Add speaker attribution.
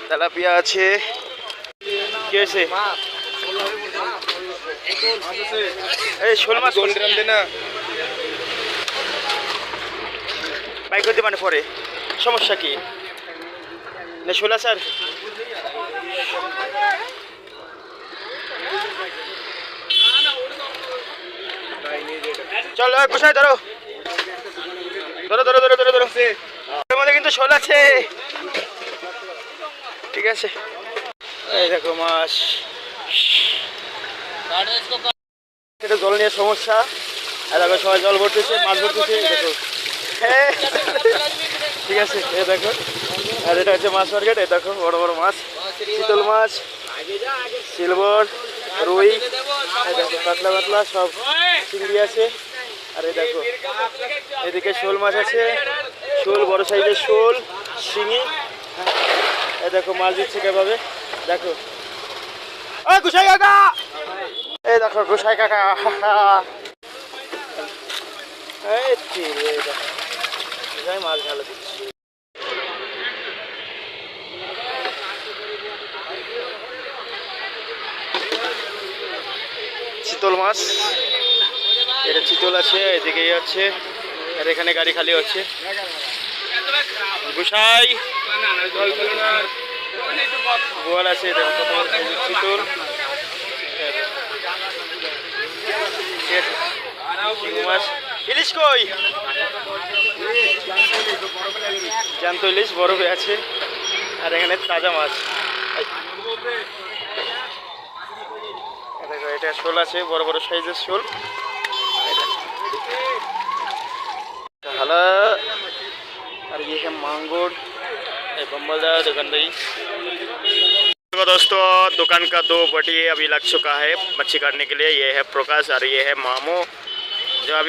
Speaker 1: Tilapia আছে। কি হয়েছে? এই শোল মাছ না বাইক করতে মানে পরে সমস্যা কি না? শোলা স্যার চলো কোথায় ধরো ধরো ধরো ধরো ধরো ধরো, এর মধ্যে কিন্তু শোল আছে। ঠিক আছে, এই দেখো মাছ। এটা জল নিয়ে সমস্যা, আর দেখো সবাই জল ভরতেছে, মাছ ভরতেছে। দেখো ঠিক আছে, এই দেখো। আর এটা হচ্ছে মাছ মার্কেট। এই দেখো বড় বড় মাছ, চিতল মাছ, সিলভার, রুই, এই দেখো পাতলা পাতলা সব চিংড়ি আছে। আর এই দেখো এদিকে শোল মাছ আছে, শোল বড় সাইজের শোল, শিঙি। এই দেখো মাছ দিচ্ছে কিভাবে, দেখো। ও গুসাই কাকা, এই দেখো গুসাই কাকা। এই দেখো গুসাই মাছ ভালো দিচ্ছে। চিতল মাছ, এটা চিতল আছে, এদিকে আছে। আর এখানে গাড়ি খালি হচ্ছে। গুসাই বোয়াল আছে, চিতল। মাছ, ইলিশ কই? জ্যান্ত ইলিশ বরফে আছে। আর এখানে তাজা মাছ। দেখো এটা শোল আছে, বড় বড় সাইজের শোল। हाला। और ये है मांगुर, बम्बलदार दुकानदारी। तो दोस्तों दुकान का 2 बटी अभी लग चुका है मच्छी काटने के लिए। ये है प्रकाश और ये है मामू, जो अभी